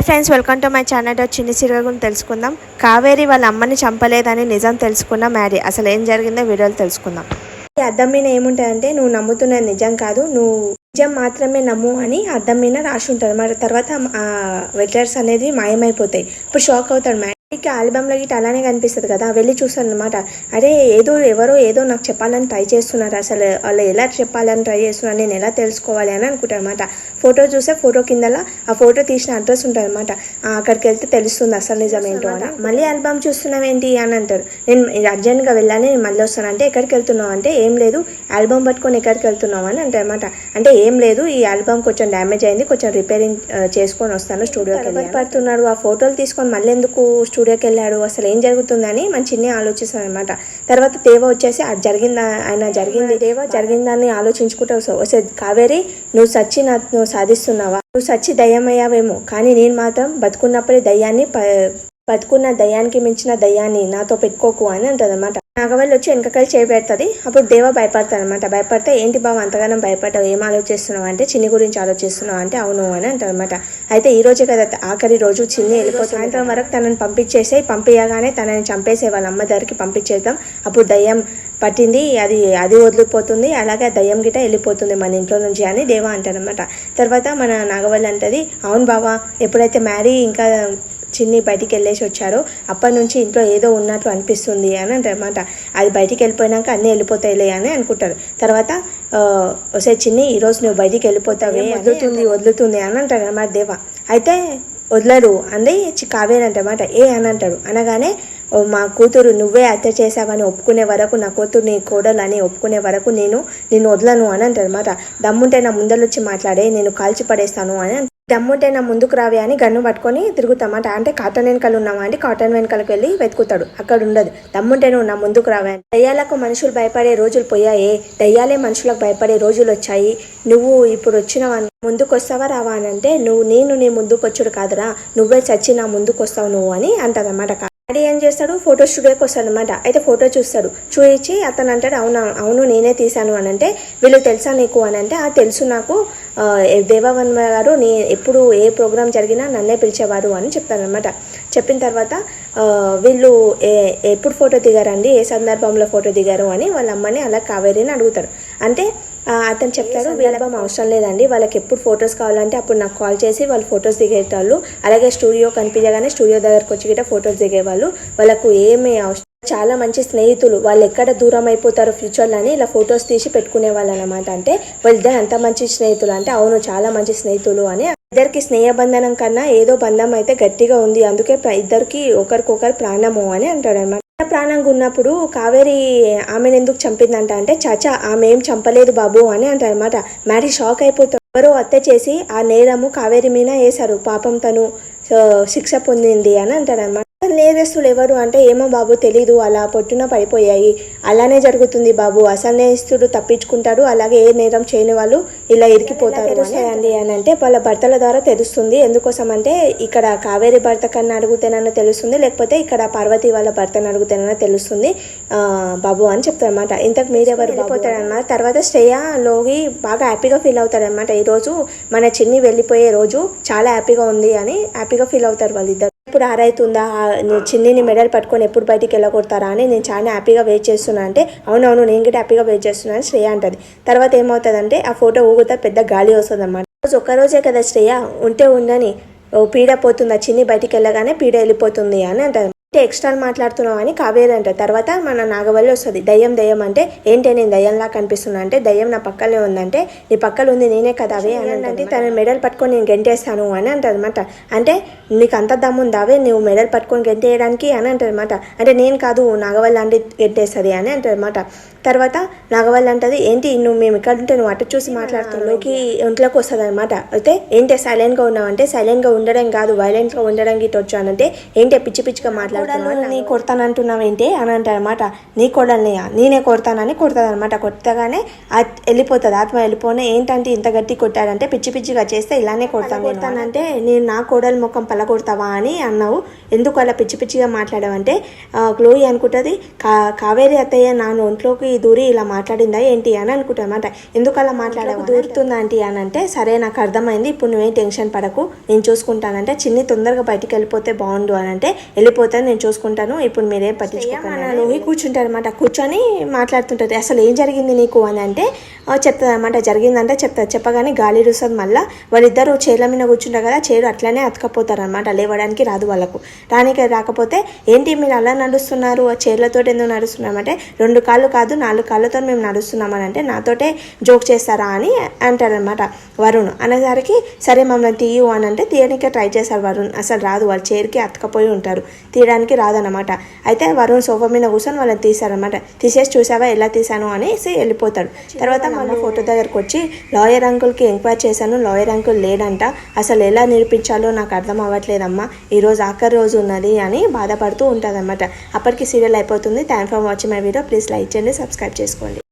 Hi friends, welcome to my channel. చిన్ని serial గురించి తెలుసుకుందాం. కావేరి వాళ్ళ అమ్మని చంపలేదని నిజం తెలుసుకున్న మ్యారీ అసలు ఏం జరిగిందో వీడియోలో తెలుసుకుందాం. ఈ అద్దం మీద ఏముంటుందంటే నువ్వు నమ్ముతున్నది నిజం కాదు, నువ్వు నిజం మాత్రమే నమ్ము అని అద్దం మీద రాసి ఉంటుంది. మరి తర్వాత ఆ లెటర్స్ అనేది మాయమైపోతాయి. ఇప్పుడు షాక్ అవుతాడు మ్యారీ. ఆల్బమ్లో గిట్ట అలానే కనిపిస్తుంది కదా, వెళ్ళి చూస్తాను అనమాట. అరే ఎవరో ఏదో నాకు చెప్పాలని ట్రై చేస్తున్నారు, అసలు వాళ్ళు ఎలా చెప్పాలని ట్రై చేస్తున్నారు, నేను ఎలా తెలుసుకోవాలి అని అనుకుంటాను అనమాట. ఫోటో చూస్తే ఫోటో కిందలా ఆ ఫోటో తీసిన అడ్రస్ ఉంటుంది అనమాట. అక్కడికి వెళ్తే తెలుస్తుంది అసలు నిజం ఏంటో అని. మళ్ళీ ఆల్బమ్ చూస్తున్నావు ఏంటి అని అంటారు. నేను అర్జెంట్గా వెళ్ళాలి, నేను మళ్ళీ వస్తాను అంటే ఎక్కడికి వెళ్తున్నావు అంటే ఏం లేదు, ఆల్బమ్ పట్టుకొని ఎక్కడికి వెళ్తున్నావు అని అంటారు అనమాట. అంటే ఏం లేదు, ఈ ఆల్బమ్ కొంచెం డ్యామేజ్ అయింది, కొంచెం రిపేరింగ్ చేసుకొని వస్తాను, స్టూడియోకి పడుతున్నాడు. ఆ ఫోటోలు తీసుకొని మళ్ళీ ఎందుకు స్టూడియోకి వెళ్ళాడు, అసలు ఏం జరుగుతుందని మంచిని ఆలోచిస్తాను అనమాట. తర్వాత దేవ వచ్చేసి అది జరిగిందని ఆలోచించుకుంటూ వస్తే కావేరి నువ్వు సచ్చి నువ్వు సాధిస్తున్నావా, నువ్వు సచ్చి దయ్యమయ్యావేమో, కానీ నేను మాత్రం బతుకున్నప్పుడే బతుకున్న దయ్యానికి మించిన దయ్యాన్ని నాతో పెట్టుకోకు అని అంటుంది అనమాట. నాగవల్లి వచ్చి వెనకకాయ చేయబెడుతుంది. అప్పుడు దేవ భయపడతాడు అనమాట. భయపడితే ఏంటి బాబు అంతగానం భయపడ్డావు, ఏం ఆలోచిస్తున్నావు అంటే చిన్ని గురించి ఆలోచిస్తున్నావు అంటే అవును అని అంటారు అనమాట. అయితే ఈ రోజే కదా ఆఖరి రోజు, చిన్ని వెళ్ళిపోతుంది. సాయంత్రం వరకు తనని పంపించగానే తనని చంపేసే వాళ్ళ అమ్మ దగ్గరికి పంపించేద్దాం, అప్పుడు దయ్యం పట్టింది అది వదిలిపోతుంది, అలాగే దయ్యం గిట వెళ్ళిపోతుంది మన ఇంట్లో నుంచి అని దేవ అంటారనమాట. తర్వాత మన నాగవల్లి అంటది, అవును బావా, ఎప్పుడైతే మ్యారీ ఇంకా చిన్ని బయటికి వెళ్ళేసి వచ్చారో అప్పటి నుంచి ఇంట్లో ఏదో ఉన్నట్లు అనిపిస్తుంది అని అంటారన్నమాట. అది బయటికి వెళ్ళిపోయినాక అన్నీ వెళ్ళిపోతాయిలే అని అనుకుంటారు. తర్వాత వసే చిన్ని, ఈరోజు నువ్వు బయటికి వెళ్ళిపోతావే, వదులుతుంది అని అంటారు అన్నమాట దేవ. అయితే వదలరు అంది కావేరి అంటమాట. అని అంటాడు. అనగానే మా కూతురు నువ్వే హత్య చేసావని ఒప్పుకునే వరకు, నా కూతురు నీ కోడలు అని ఒప్పుకునే వరకు నిన్ను వదలను అని అంటాడు అనమాట. దమ్ముంటే నా ముందరొచ్చి మాట్లాడే, నేను కాల్చి పడేస్తాను అని. దమ్ముంటే నా ముందుకు రావే అని గన్ను పట్టుకొని తిరుగుతామాట. అంటే కాటన్ వెనకాల ఉన్నావా అంటే కాటన్ వెనకాలకు వెళ్ళి వెతుకుతాడు, అక్కడ ఉండదు. దమ్ముంటే నువ్వు నా ముందుకు రావే. దయ్యాలకు మనుషులు భయపడే రోజులు పోయాయే, దయ్యాలే మనుషులకు భయపడే రోజులు వచ్చాయి, నువ్వు ఇప్పుడు వచ్చిన ముందుకు వస్తావా రావా అని అంటే నేను నీ ముందుకు వచ్చాడు కాదురా, నువ్వే చచ్చి నా ముందుకు వస్తావు నువ్వు అని అంటదన్నమాట. డాడీ ఏం చేస్తాడు, ఫోటో స్టూడియోకి వస్తాడు అనమాట. అయితే ఫోటో చూయించి అతను అంటాడు, అవును నేనే తీశాను అని అంటే, వీళ్ళు తెలుసా నీకు అని అంటే తెలుసు నాకు, దేవవర్మ గారు ఎప్పుడు ఏ ప్రోగ్రామ్ జరిగినా నన్నే పిలిచేవారు అని చెప్తారనమాట. చెప్పిన తర్వాత వీళ్ళు ఎప్పుడు ఫోటో దిగారండి, ఏ సందర్భంలో ఫోటో దిగారు అని వాళ్ళ అమ్మని అలా కావేరిని అడుగుతారు. అంటే అతను చెప్తారు, వీళ్ళం అవసరం లేదండి, వాళ్ళకి ఎప్పుడు ఫొటోస్ కావాలంటే అప్పుడు నాకు కాల్ చేసి వాళ్ళు ఫొటోస్ దిగేవాళ్ళు, అలాగే స్టూడియో కనిపించగానే స్టూడియో దగ్గరకు వచ్చి గిట్ట ఫొటోస్ దిగేవాళ్ళు, వాళ్ళకు ఏమీ అవసరం, చాలా మంచి స్నేహితులు, వాళ్ళు ఎక్కడ దూరం అయిపోతారో ఫ్యూచర్లో అని ఇలా ఫొటోస్ తీసి పెట్టుకునే వాళ్ళు అనమాట. అంటే వాళ్ళిద్దరు అంత మంచి స్నేహితులు అంటే అవును చాలా మంచి స్నేహితులు అని. ఇద్దరికి స్నేహబంధనం కన్నా ఏదో బంధం అయితే గట్టిగా ఉంది, అందుకే ఇద్దరికి ఒకరికొకరు ప్రాణము అని అంటాడు అనమాట. ప్రాణంగా ఉన్నప్పుడు కావేరి ఆమెను ఎందుకు చంపిందంట అంటే చాచా ఆమె ఏం చంపలేదు బాబు అని అంటారు అనమాట. మ్యారీ షాక్ అయిపోతాడు. ఎవరో హత్య చేసి ఆ నేరము కావేరి మీద వేశారు, పాపం తను శిక్ష పొందింది అని అంటాడు అనమాట. నేరస్తులు ఎవరు అంటే ఏమో బాబు తెలీదు, అలా పొట్టున పడిపోయాయి, అలానే జరుగుతుంది బాబు, అసలు తప్పించుకుంటాడు, అలాగే ఏ నేరం చేయని వాళ్ళు ఇలా ఇరికిపోతారు అని అంటే వాళ్ళ భర్తల ద్వారా తెలుస్తుంది. ఎందుకోసం అంటే ఇక్కడ కావేరి భర్త కన్నా అడుగుతేనన్నా తెలుస్తుంది, లేకపోతే ఇక్కడ పార్వతి వాళ్ళ భర్తను అడుగుతేనన్నా తెలుస్తుంది బాబు అని చెప్తారనమాట. ఇంతకు మీరెవరు వెళ్ళిపోతారనమాట. తర్వాత శ్రేయలోకి బాగా హ్యాపీగా ఫీల్ అవుతారనమాట. ఈరోజు మన చిన్ని వెళ్ళిపోయే రోజు, చాలా హ్యాపీగా ఉంది అని హ్యాపీగా ఫీల్ అవుతారు వాళ్ళిద్దరు. ఇప్పుడు ఆరైతుందా, చిన్నిని మెడల్ పట్టుకొని ఎప్పుడు బయటికి వెళ్ళగొడతారా అని నేను చాలా హ్యాపీగా వెయిట్ చేస్తున్నా అంటే అవునవును నేను కూడా హ్యాపీగా వెయిట్ చేస్తున్నా అని శ్రేయ అంటది. తర్వాత ఏమవుతుందంటే ఆ ఫోటో ఊగుతా పెద్ద గాలి వస్తుంది అన్నమాట. ఒక్కరోజే కదా శ్రేయ, ఉంటే ఉండని పీడ పోతుంది, ఆ చిన్ని బయటికి వెళ్ళగానే పీడ వెళ్ళిపోతుంది అని అంటది. ఎక్స్ట్రా మాట్లాడుతున్నావు అని కావేరి అంటారు. తర్వాత మన నాగవల్లి వస్తుంది. దయ్యం అంటే ఏంటి, నేను దయ్యంలా కనిపిస్తున్నా అంటే దయ్యం నా పక్కనే ఉందంటే నీ పక్కన ఉంది నేనే కదా అవే అని అంటే తన మెడల్ పట్టుకొని నేను గెంటేస్తాను అని అంటారు అనమాట. అంటే నీకు అంత దమ్ముందావే నువ్వు మెడల్ పట్టుకొని గెంటేయడానికి అని అంటారు అనమాట. అంటే నేను కాదు నాగవల్లి అంటే గెంటేస్తుంది అని అంటారు అనమాట. తర్వాత నాగవల్లి అంటది, ఏంటి నువ్వు మేము ఇక్కడ ఉంటే నువ్వు అటు చూసి మాట్లాడుతున్నావుకి ఒంట్లోకి వస్తుంది అనమాట. అయితే ఏంటి సైలెంట్గా ఉన్నావు అంటే సైలెంట్గా ఉండడం కాదు వైలెంట్గా ఉండడం గిట్ట వచ్చానంటే ఏంటి పిచ్చిగా మాట్లాడుతున్నావు, నీ కొడతానంటున్నావు ఏంటి అని అంటారు అనమాట. నీ కోడల్ని నేనే కొడతానని కొడుతుంది అనమాట. కొట్టగానే వెళ్ళిపోతుంది ఆత్మ. వెళ్ళిపోనే ఏంటంటే ఇంత గట్టి కొట్టాడంటే పిచ్చిగా చేస్తే ఇలానే కొడతానంటే నేను నా కోడలు ముఖం పలగొడతావా అని అన్నావు, ఎందుకు అలా పిచ్చిగా మాట్లాడావంటే గ్లోయి అనుకుంటుంది కావేరి అత్తయ్య నా ఒంట్లోకి దూరి ఇలా మాట్లాడిందా ఏంటి అని అనుకుంటానమాట. ఎందుకు అలా మాట్లాడావు దూరుతుందా ఆంటీ అని అంటే, సరే నాకు అర్థమైంది, ఇప్పుడు నువ్వేం టెన్షన్ పడకు, నేను చూసుకుంటానంటే, చిన్ని తొందరగా బయటికి వెళ్ళిపోతే బాగుండు అని అంటే, వెళ్ళిపోతాను నేను చూసుకుంటాను, ఇప్పుడు మీరేం పట్టించుకోకండి. లోహి కూర్చుంటారనమాట. కూర్చొని మాట్లాడుతుంటుంది. అసలు ఏం జరిగింది నీకు అని అంటే చెప్తుంది అనమాట. జరిగిందంటే చెప్పగానే గాలి రుస్తుంది. మళ్ళీ వాళ్ళిద్దరు చైర్ల మీద కూర్చుంటారు కదా, చైర్ అట్లనే అతకపోతారు అనమాట. లేవడానికి రాదు వాళ్ళకు. రాకపోతే ఏంటి మీరు అలా నడుస్తున్నారు, చైర్లతో ఎందుకు నడుస్తున్నామంటే, 2 కాళ్ళు కాదు 4 కాళ్ళతో మేము నడుస్తున్నామని అంటే, నాతోటే జోక్ చేస్తారా అని అంటారనమాట వరుణ్. అనేసరికి సరే మమ్మల్ని తీయు అని అంటే తీయడానికే ట్రై చేశారు వరుణ్. అసలు రాదు, వాళ్ళ చైర్కి అతకపోయి ఉంటారు, తీయడానికి రాదనమాట. అయితే వరుణ్ సోఫా మీద కూర్చొని వాళ్ళని తీశారనమాట. తీసేసి చూసావా ఎలా తీశాను అనేసి వెళ్ళిపోతాడు. తర్వాత మళ్ళీ ఫోటో దగ్గరకు వచ్చి లాయర్ అంకుల్కి ఎంక్వైరీ చేశాను, లాయర్ అంకుల్ లేడంట, అసలు ఎలా నిరూపించాలో నాకు అర్థం అవ్వట్లేదమ్మా, ఈరోజు ఆఖరి రోజు ఉన్నది అని బాధపడుతూ ఉంటుంది అనమాట. అప్పటికి సీరియల్ అయిపోతుంది. Thank for watching my video. Please like చేయండి, సబ్స్క్రైబ్ చేసుకోండి.